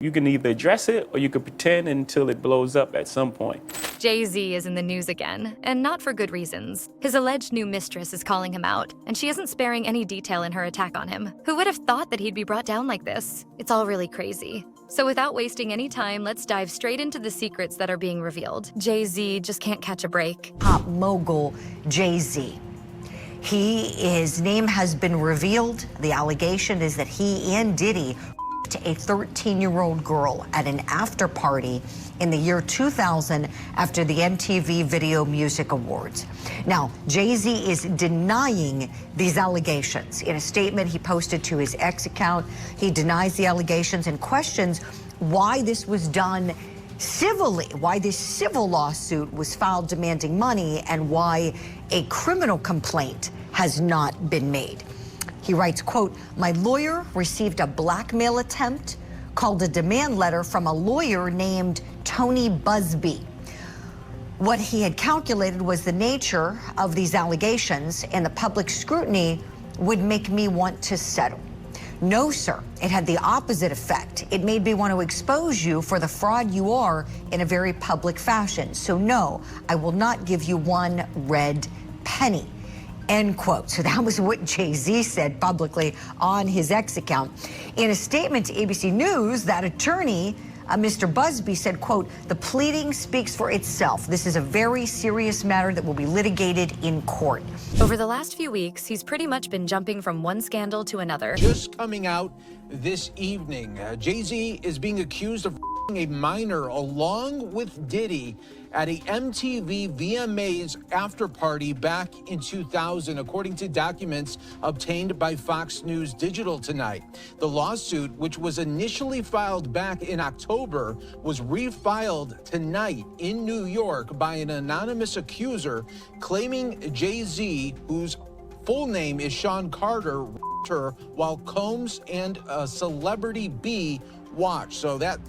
You can either address it or you can pretend until it blows up at some point. Jay-Z is in the news again, and not for good reasons. His alleged new mistress is calling him out, and she isn't sparing any detail in her attack on him. Who would have thought that he'd be brought down like this? It's all really crazy. So without wasting any time, let's dive straight into the secrets that are being revealed. Jay-Z just can't catch a break. Pop mogul Jay-Z. His name has been revealed. The allegation is that he and Diddy to a 13-year-old girl at an after party in the year 2000 after the MTV Video Music Awards. Now, Jay-Z is denying these allegations. In a statement he posted to his X account, he denies the allegations and questions why this was done civilly, why this civil lawsuit was filed demanding money, and why a criminal complaint has not been made. He writes, quote, "My lawyer received a blackmail attempt called a demand letter from a lawyer named Tony Busby. What he had calculated was the nature of these allegations and the public scrutiny would make me want to settle. No, sir, it had the opposite effect. It made me want to expose you for the fraud you are in a very public fashion. So no, I will not give you one red penny." End quote. So that was what Jay-Z said publicly on his X account. In a statement to ABC News, that attorney, Mr. Busby, said, quote, "The pleading speaks for itself. This is a very serious matter that will be litigated in court." Over the last few weeks, he's pretty much been jumping from one scandal to another. Just coming out this evening, Jay-Z is being accused of a minor along with Diddy at a MTV VMAs after party back in 2000, according to documents obtained by Fox News Digital tonight. The lawsuit, which was initially filed back in October, was refiled tonight in New York by an anonymous accuser claiming Jay-Z, whose full name is Sean Carter, while Combs and Celebrity B watch. So that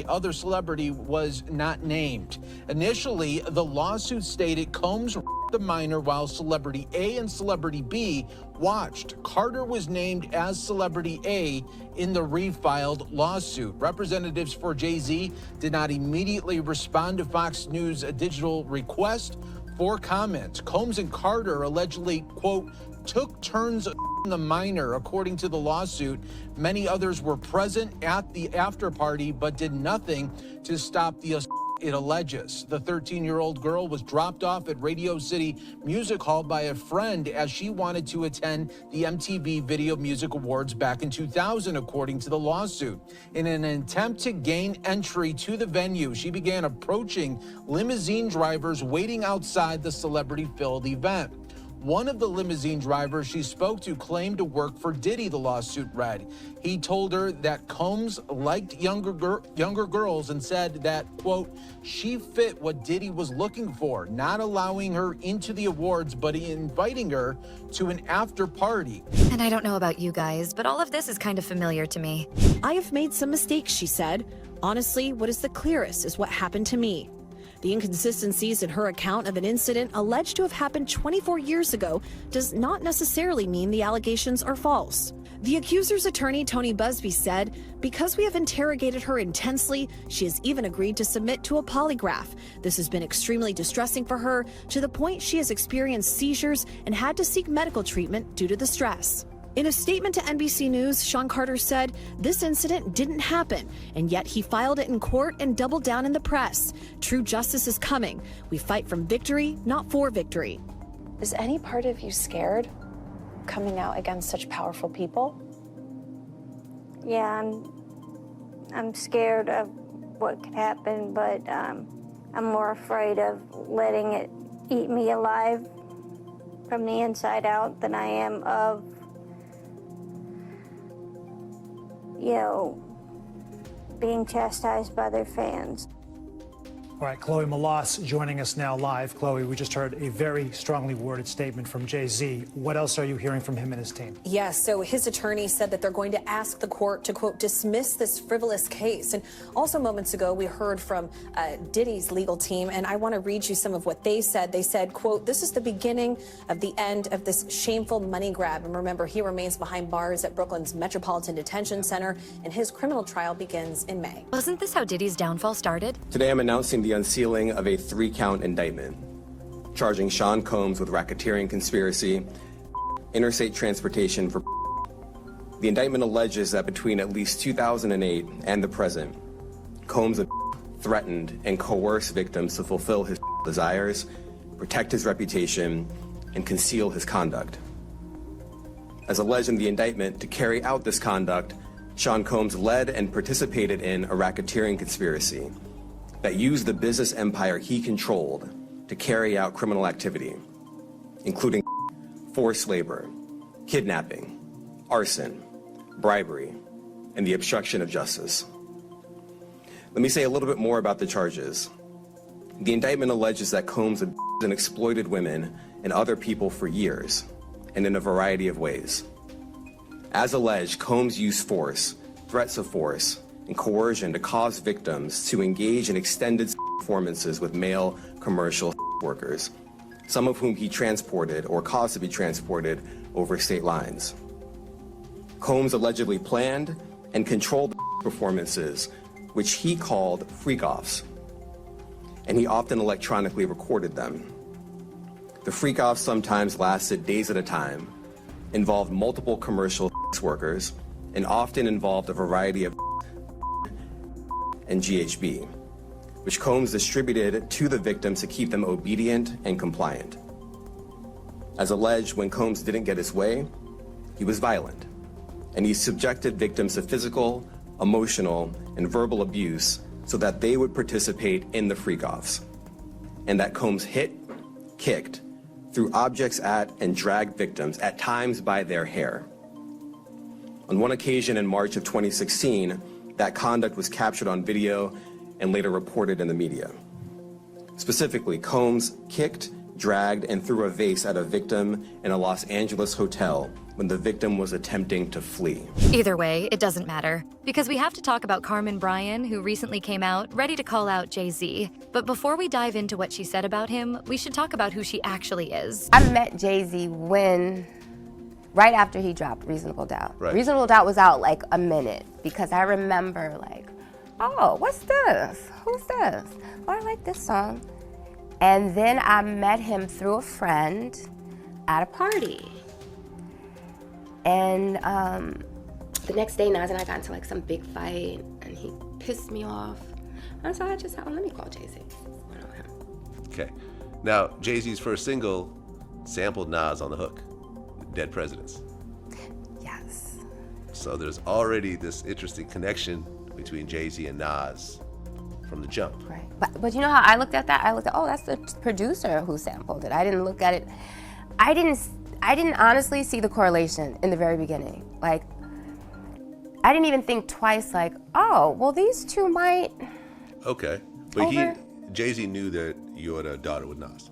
other celebrity was not named. Initially, the lawsuit stated Combs the minor while Celebrity A and Celebrity B watched. Carter was named as Celebrity A in the refiled lawsuit. Representatives for Jay-Z did not immediately respond to Fox News Digital request for comment. Combs and Carter allegedly, quote, took turns the minor, according to the lawsuit. Many others were present at the after party but did nothing to stop the assault, it alleges. The 13-year-old girl was dropped off at Radio City Music Hall by a friend as she wanted to attend the MTV Video Music Awards back in 2000, according to the lawsuit. In an attempt to gain entry to the venue, she began approaching limousine drivers waiting outside the celebrity-filled event. One of the limousine drivers she spoke to claimed to work for Diddy, the lawsuit read. He told her that Combs liked younger girls and said that, quote, she fit what Diddy was looking for, not allowing her into the awards, but inviting her to an after party. And I don't know about you guys, but all of this is kind of familiar to me. "I have made some mistakes," she said. "Honestly, what is the clearest is what happened to me." The inconsistencies in her account of an incident alleged to have happened 24 years ago does not necessarily mean the allegations are false. The accuser's attorney, Tony Busby, said, "Because we have interrogated her intensely, she has even agreed to submit to a polygraph. This has been extremely distressing for her, to the point she has experienced seizures and had to seek medical treatment due to the stress." In a statement to NBC News, Sean Carter said, "This incident didn't happen, and yet he filed it in court and doubled down in the press. True justice is coming. We fight from victory, not for victory." Is any part of you scared coming out against such powerful people? Yeah, I'm scared of what could happen, but I'm more afraid of letting it eat me alive from the inside out than I am of, being chastised by their fans. All right, Chloe Malas joining us now live. Chloe, we just heard a very strongly worded statement from J.Z. What else are you hearing from him and his team? Yes, so his attorney said that they're going to ask the court to, quote, dismiss this frivolous case. And also moments ago, we heard from Diddy's legal team, and I want to read you some of what they said. They said, quote, this is the beginning of the end of this shameful money grab. And remember, he remains behind bars at Brooklyn's Metropolitan Detention Center, and his criminal trial begins in May. Wasn't this how Diddy's downfall started? Today, I'm announcing the unsealing of a 3-count indictment, charging Sean Combs with racketeering conspiracy, interstate transportation for. The indictment alleges that between at least 2008 and the present, Combs threatened and coerced victims to fulfill his desires, protect his reputation, and conceal his conduct. As alleged in the indictment, to carry out this conduct, Sean Combs led and participated in a racketeering conspiracy that used the business empire he controlled to carry out criminal activity, including forced labor, kidnapping, arson, bribery, and the obstruction of justice. Let me say a little bit more about the charges. The indictment alleges that Combs abused and exploited women and other people for years, and in a variety of ways. As alleged, Combs used force, threats of force, and coercion to cause victims to engage in extended performances with male commercial workers, some of whom he transported or caused to be transported over state lines. Combs allegedly planned and controlled performances, which he called freak-offs, and he often electronically recorded them. The freak-offs sometimes lasted days at a time, involved multiple commercial workers, and often involved a variety of and GHB, which Combs distributed to the victims to keep them obedient and compliant. As alleged, when Combs didn't get his way, he was violent, and he subjected victims to physical, emotional, and verbal abuse so that they would participate in the freak-offs, and that Combs hit, kicked, threw objects at, and dragged victims, at times by their hair. On one occasion in March of 2016, that conduct was captured on video and later reported in the media. Specifically, Combs kicked, dragged, and threw a vase at a victim in a Los Angeles hotel when the victim was attempting to flee. Either way, it doesn't matter, because we have to talk about Carmen Bryan, who recently came out ready to call out Jay-Z. But before we dive into what she said about him, we should talk about who she actually is. I met Jay-Z right after he dropped Reasonable Doubt. Right. Reasonable Doubt was out like a minute, because I remember like, oh, what's this? Who's this? Oh, I like this song. And then I met him through a friend at a party. And the next day, Nas and I got into like some big fight, and he pissed me off. And so I just thought, let me call Jay-Z. Okay. Now, Jay-Z's first single sampled Nas on the hook, Dead Presidents. Yes. So there's already this interesting connection between Jay-Z and Nas from the jump. Right. But you know how I looked at that? I looked at, oh, that's the producer who sampled it. I didn't look at it. I didn't honestly see the correlation in the very beginning. Like, I didn't even think twice, like, oh, well, these two might. Okay. But Jay-Z knew that you had a daughter with Nas.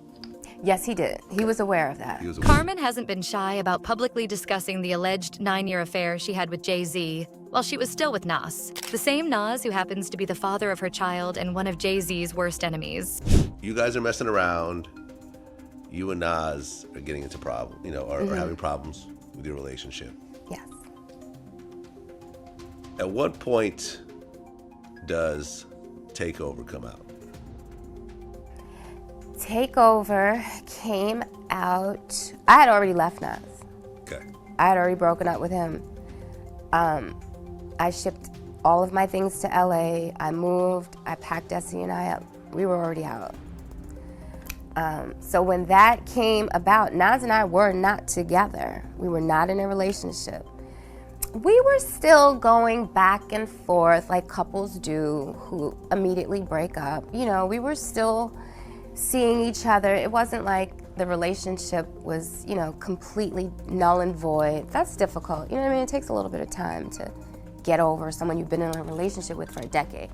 Yes, he did. He was aware of that. Carmen hasn't been shy about publicly discussing the alleged 9-year affair she had with Jay-Z while she was still with Nas. The same Nas who happens to be the father of her child and one of Jay-Z's worst enemies. You guys are messing around. You and Nas are getting into problems, are having problems with your relationship. Yes. At what point does Takeover come out? Takeover came out, I had already left Nas. Okay. I had already broken up with him. I shipped all of my things to LA. I moved, I packed Destiny and I up. We were already out. So when that came about, Nas and I were not together. We were not in a relationship. We were still going back and forth like couples do who immediately break up. We were still seeing each other. It wasn't like the relationship was, completely null and void. That's difficult. It takes a little bit of time to get over someone you've been in a relationship with for a decade.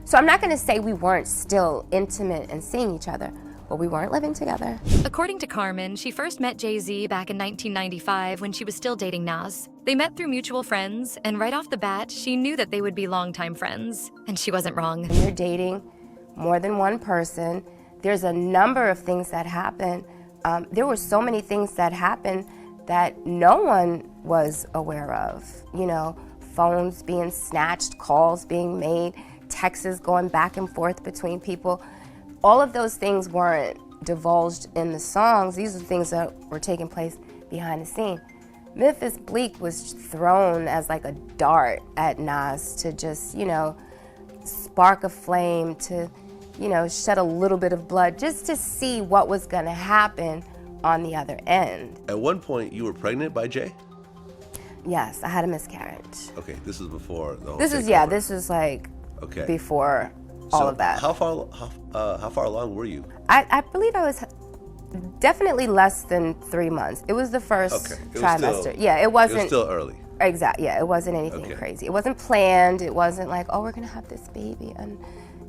So I'm not gonna say we weren't still intimate and seeing each other, but we weren't living together. According to Carmen, she first met Jay-Z back in 1995 when she was still dating Nas. They met through mutual friends, and right off the bat, she knew that they would be longtime friends. And she wasn't wrong. When you're dating more than one person, there's a number of things that happen. There were so many things that happened that no one was aware of. You know, phones being snatched, calls being made, texts going back and forth between people. All of those things weren't divulged in the songs. These are things that were taking place behind the scene. Memphis Bleek was thrown as like a dart at Nas to just, you know, spark a flame, to, you know, shed a little bit of blood, just to see what was gonna happen on the other end. At one point, you were pregnant by Jay? Yes, I had a miscarriage. Okay, this is before the whole This is, takeover. yeah, this was like before all of that. How far along were you? I believe I was definitely less than 3 months. It was the first trimester. It wasn't. It was still early. Exactly. Yeah, it wasn't anything crazy. It wasn't planned. It wasn't like, oh, we're gonna have this baby and,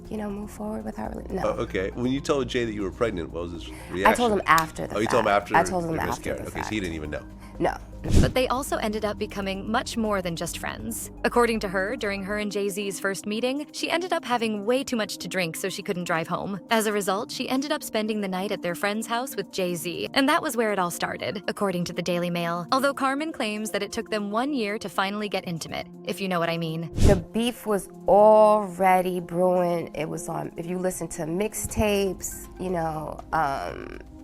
you know, move forward with our relationship. No. Okay. When you told Jay that you were pregnant, what was his reaction? I told him after the fact. Oh, you told him after? I told him the after miscarriage. the Okay, fact. so he didn't even know. No. But they also ended up becoming much more than just friends. According to her, during her and Jay-Z's first meeting, she ended up having way too much to drink so she couldn't drive home. As a result, she ended up spending the night at their friend's house with Jay-Z, and that was where it all started, according to the Daily Mail. Although Carmen claims that it took them 1 year to finally get intimate, if you know what I mean. The beef was already brewing. It was on, if you listen to mixtapes, you know,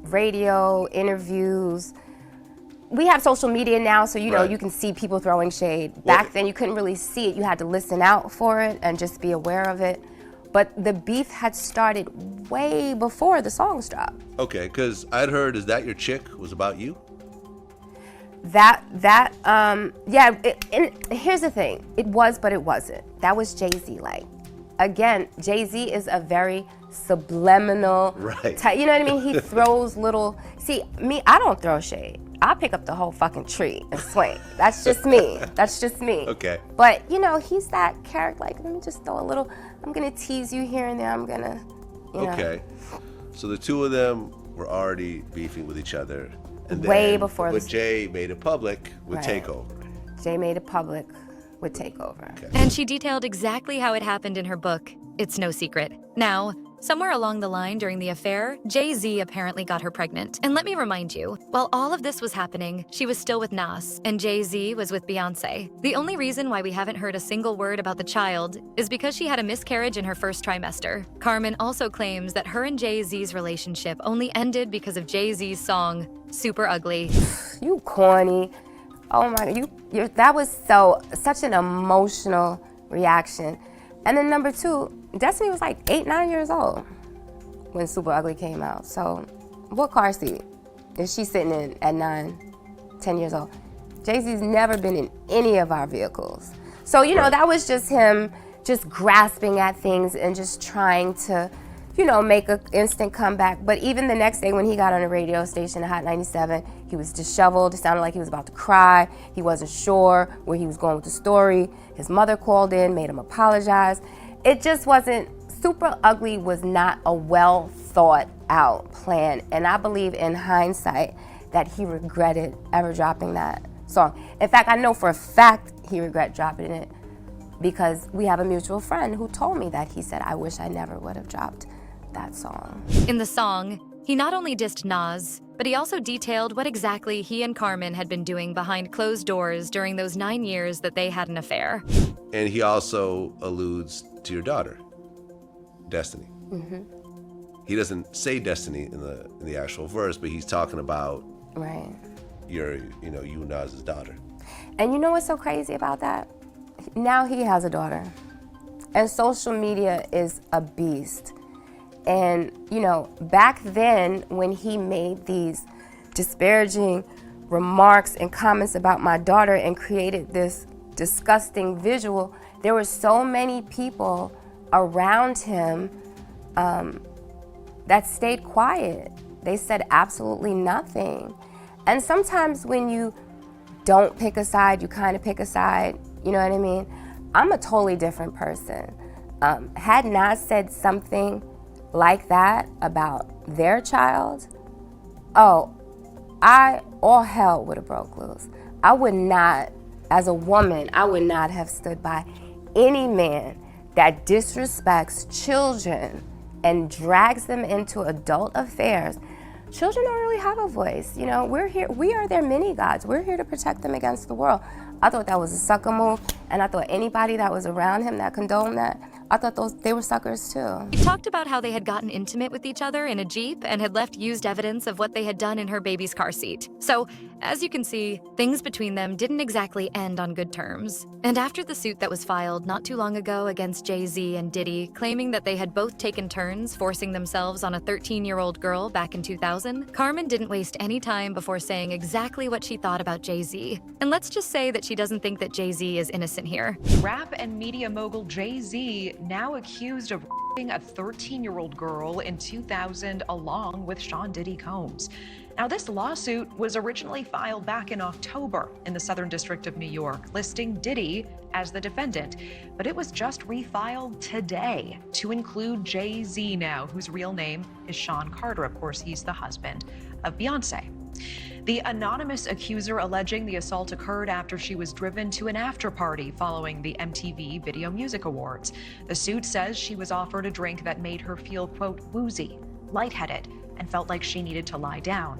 radio, interviews. We have social media now, so you know, you can see people throwing shade. Back then, you couldn't really see it. You had to listen out for it and just be aware of it. But the beef had started way before the songs dropped. Okay, because I'd heard Is That Your Chick was about you? Here's the thing. It was, but it wasn't. That was Jay-Z like. Again, Jay-Z is a very subliminal type, you know what I mean? He throws little, see, me, I don't throw shade. I pick up the whole fucking tree and swing. That's just me. That's just me. Okay. But, you know, he's that character, like, let me just throw a little, I'm gonna tease you here and there, I'm gonna, you know. Okay. So the two of them were already beefing with each other. And way then, before But Jay made it public with Right. 𝐃𝐀. Jay made it public with 𝐃𝐀. Okay. And she detailed exactly how it happened in her book, It's No Secret. Now, somewhere along the line during the affair, Jay-Z apparently got her pregnant. And let me remind you, while all of this was happening, she was still with Nas, and Jay-Z was with Beyonce. The only reason why we haven't heard a single word about the child is because she had a miscarriage in her first trimester. Carmen also claims that her and Jay-Z's relationship only ended because of Jay-Z's song, Super Ugly. You corny. Oh my, that was such an emotional reaction. And then number two, Destiny was like 8, 9 years old when Super Ugly came out. So what car seat is she sitting in at 9, 10 years old? Jay-Z's never been in any of our vehicles. So, you know, that was just him just grasping at things and just trying to, you know, make an instant comeback. But even the next day when he got on the radio station, Hot 97, he was disheveled. It sounded like he was about to cry. He wasn't sure where he was going with the story. His mother called in, made him apologize. It just wasn't, Super Ugly was not a well thought out plan. And I believe in hindsight that he regretted ever dropping that song. In fact, I know for a fact he regret dropping it because we have a mutual friend who told me that. He said, I wish I never would have dropped that song. In the song, he not only dissed Nas, but he also detailed what exactly he and Carmen had been doing behind closed doors during those 9 years that they had an affair. And he also alludes to your daughter, Destiny. Mm-hmm. He doesn't say Destiny in the actual verse, but he's talking about you and Nas's daughter. And you know what's so crazy about that? Now he has a daughter. And social media is a beast. And, you know, back then when he made these disparaging remarks and comments about my daughter and created this disgusting visual, there were so many people around him that stayed quiet. They said absolutely nothing. And sometimes when you don't pick a side, you kind of pick a side, you know what I mean? I'm a totally different person. Had Nas said something like that about their child, all hell would have broke loose. I would not, as a woman, I would not have stood by any man that disrespects children and drags them into adult affairs. Children don't really have a voice. You know, we're here, we are their mini gods. We're here to protect them against the world. I thought that was a sucker move, and I thought anybody that was around him that condoned that, I thought they were suckers too. He talked about how they had gotten intimate with each other in a Jeep and had left used evidence of what they had done in her baby's car seat. So, as you can see, things between them didn't exactly end on good terms. And after the suit that was filed not too long ago against Jay-Z and Diddy, claiming that they had both taken turns forcing themselves on a 13-year-old girl back in 2000, Carmen didn't waste any time before saying exactly what she thought about Jay-Z. And let's just say that she doesn't think that Jay-Z is innocent here. Rap and media mogul Jay-Z now accused of raping a 13-year-old girl in 2000 along with 𝐁𝑑𝐄𝐀𝐊𝐈���𝐆. Now, this lawsuit was originally filed back in October in the Southern District of New York, listing Diddy as the defendant, but it was just refiled today to include Jay-Z now, whose real name is Sean Carter. Of course, he's the husband of Beyonce. The anonymous accuser alleging the assault occurred after she was driven to an after-party following the MTV Video Music Awards. The suit says she was offered a drink that made her feel, quote, woozy, lightheaded, and felt like she needed to lie down.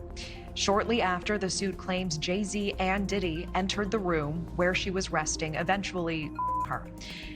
Shortly after, the suit claims Jay-Z and Diddy entered the room where she was resting, eventually her.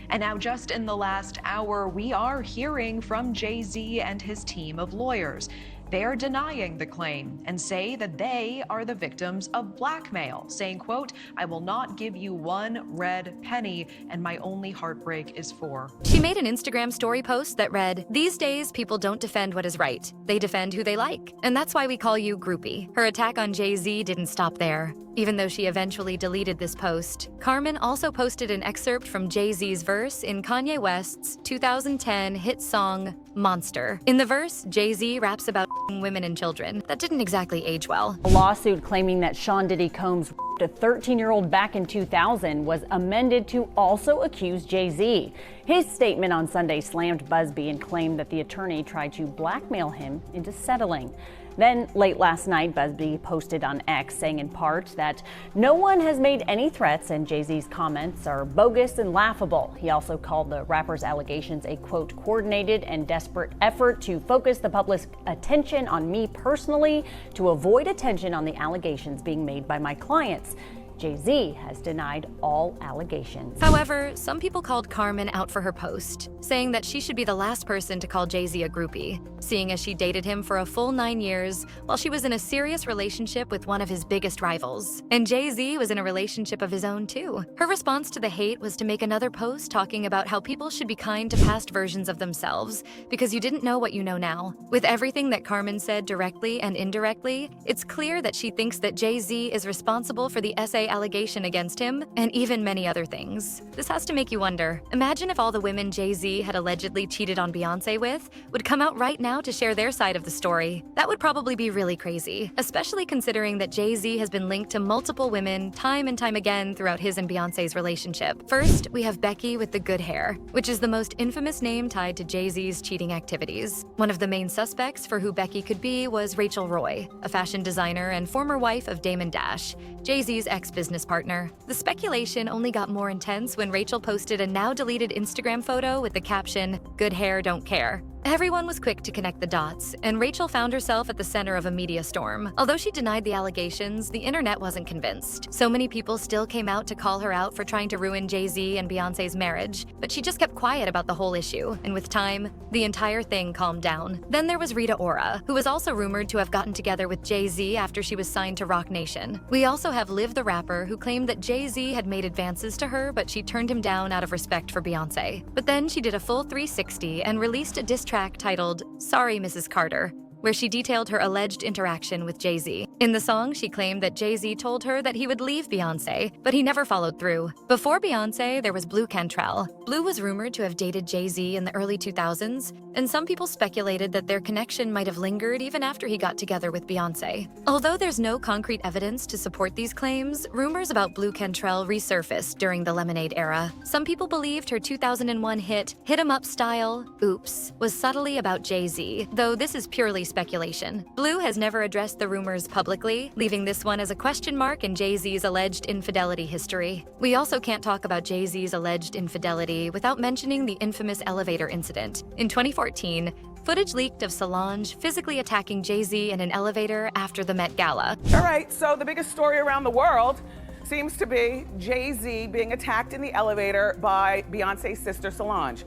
And now, just in the last hour, we are hearing from Jay-Z and his team of lawyers. They're denying the claim and say that they are the victims of blackmail, saying, quote, I will not give you one red penny, and my only heartbreak is for. She made an Instagram story post that read, these days, people don't defend what is right. They defend who they like. And that's why we call you groupie. Her attack on Jay-Z didn't stop there. Even though she eventually deleted this post, Carmen also posted an excerpt from Jay-Z's verse in Kanye West's 2010 hit song, Monster. In the verse, Jay-Z raps about women and children. That didn't exactly age well. A lawsuit claiming that 𝐁𝑑𝐄𝐀𝐊𝐈𝍍𝐆 a 13-year-old back in 2000 was amended to also accuse Jay-Z. His statement on Sunday slammed Busby and claimed that the attorney tried to blackmail him into settling. Then, late last night, Busby posted on X saying in part that no one has made any threats and Jay-Z's comments are bogus and laughable. He also called the rapper's allegations a, quote, coordinated and desperate effort to focus the public's attention on me personally to avoid attention on the allegations being made by my clients. Jay-Z has denied all allegations. However, some people called Carmen out for her post, saying that she should be the last person to call Jay-Z a groupie, seeing as she dated him for a full 9 years while she was in a serious relationship with one of his biggest rivals. And Jay-Z was in a relationship of his own too. Her response to the hate was to make another post talking about how people should be kind to past versions of themselves because you didn't know what you know now. With everything that Carmen said directly and indirectly, it's clear that she thinks that Jay-Z is responsible for the SA allegation against him, and even many other things. This has to make you wonder, imagine if all the women Jay-Z had allegedly cheated on Beyonce with would come out right now to share their side of the story. That would probably be really crazy, especially considering that Jay-Z has been linked to multiple women time and time again throughout his and Beyonce's relationship. First, we have Becky with the good hair, which is the most infamous name tied to Jay-Z's cheating activities. One of the main suspects for who Becky could be was Rachel Roy, a fashion designer and former wife of Damon Dash, Jay-Z's ex-business partner. The speculation only got more intense when Rachel posted a now-deleted Instagram photo with the caption, "Good hair, don't care." Everyone was quick to connect the dots, and Rachel found herself at the center of a media storm. Although she denied the allegations, the internet wasn't convinced. So many people still came out to call her out for trying to ruin Jay-Z and Beyonce's marriage, but she just kept quiet about the whole issue, and with time, the entire thing calmed down. Then there was Rita Ora, who was also rumored to have gotten together with Jay-Z after she was signed to Roc Nation. We also have Liv the rapper, who claimed that Jay-Z had made advances to her, but she turned him down out of respect for Beyonce. But then she did a full 360 and released a diss track titled, Sorry, Mrs. Carter, where she detailed her alleged interaction with Jay-Z. In the song, she claimed that Jay-Z told her that he would leave Beyoncé, but he never followed through. Before Beyoncé, there was 𝙃𝙚𝙀𝙡. Blue was rumored to have dated Jay-Z in the early 2000s, and some people speculated that their connection might have lingered even after he got together with Beyoncé. Although there's no concrete evidence to support these claims, rumors about 𝙃𝙚𝙀𝙡 resurfaced during the Lemonade era. Some people believed her 2001 hit, Hit 'Em Up Style, Oops, was subtly about Jay-Z, though this is purely speculation. Blue has never addressed the rumors publicly, leaving this one as a question mark in Jay-Z's alleged infidelity history. We also can't talk about Jay-Z's alleged infidelity without mentioning the infamous elevator incident. In 2014, footage leaked of Solange physically attacking Jay-Z in an elevator after the Met Gala. All right, so the biggest story around the world seems to be Jay-Z being attacked in the elevator by Beyoncé's sister Solange.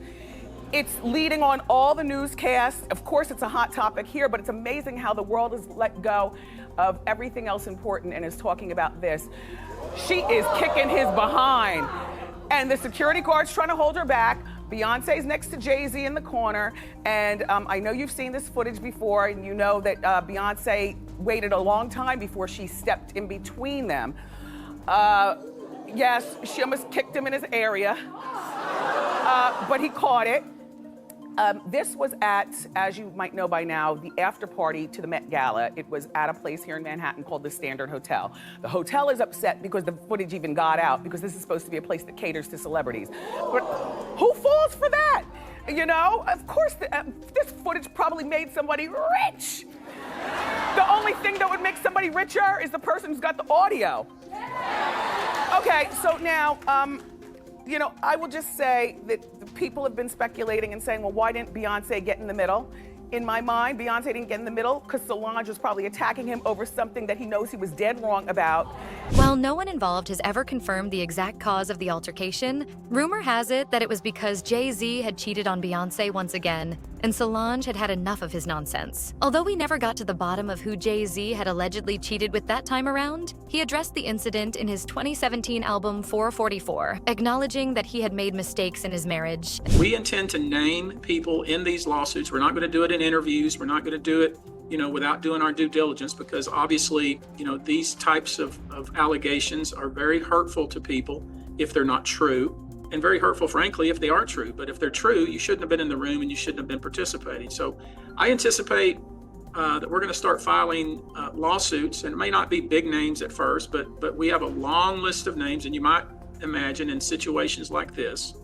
It's leading on all the newscasts. Of course, it's a hot topic here, but it's amazing how the world has let go of everything else important and is talking about this. She is kicking his behind, and the security guard's trying to hold her back. Beyoncé's next to Jay-Z in the corner, and I know you've seen this footage before, and you know that Beyoncé waited a long time before she stepped in between them. Yes, she almost kicked him in his area, but he caught it. This was at, as you might know by now, the after party to the Met Gala. It was at a place here in Manhattan called the Standard Hotel. The hotel is upset because the footage even got out, because this is supposed to be a place that caters to celebrities. But who falls for that? You know, of course, this footage probably made somebody rich. The only thing that would make somebody richer is the person who's got the audio. Okay, so now, you know, I will just say that people have been speculating and saying, well, why didn't Beyoncé get in the middle? In my mind, Beyoncé didn't get in the middle because Solange was probably attacking him over something that he knows he was dead wrong about. While no one involved has ever confirmed the exact cause of the altercation, rumor has it that it was because Jay-Z had cheated on Beyoncé once again, and Solange had had enough of his nonsense. Although we never got to the bottom of who Jay-Z had allegedly cheated with that time around, he addressed the incident in his 2017 album 444, acknowledging that he had made mistakes in his marriage. We intend to name people in these lawsuits. We're not going to do it in interviews. We're not going to do it, you know, without doing our due diligence, because obviously, you know, these types of allegations are very hurtful to people if they're not true, and very hurtful, frankly, if they are true. But if they're true, you shouldn't have been in the room and you shouldn't have been participating. So I anticipate that we're going to start filing lawsuits, and it may not be big names at first, but we have a long list of names, and you might imagine in situations like this,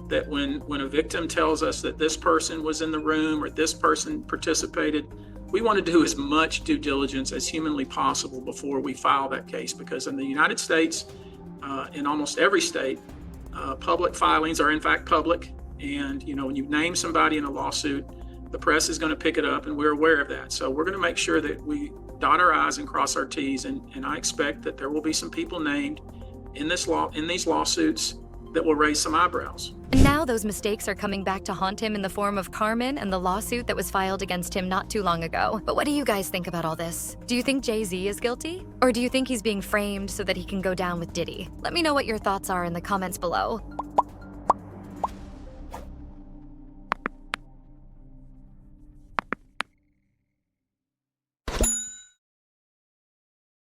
that when a victim tells us that this person was in the room or this person participated, we want to do as much due diligence as humanly possible before we file that case, because in the United States, in almost every state, public filings are in fact public. And, you know, when you name somebody in a lawsuit, the press is going to pick it up, and we're aware of that. So we're going to make sure that we dot our I's and cross our T's, and I expect that there will be some people named in these lawsuits that will raise some eyebrows. And now those mistakes are coming back to haunt him in the form of Carmen and the lawsuit that was filed against him not too long ago. But what do you guys think about all this? Do you think Jay-Z is guilty? Or do you think he's being framed so that he can go down with Diddy? Let me know what your thoughts are in the comments below.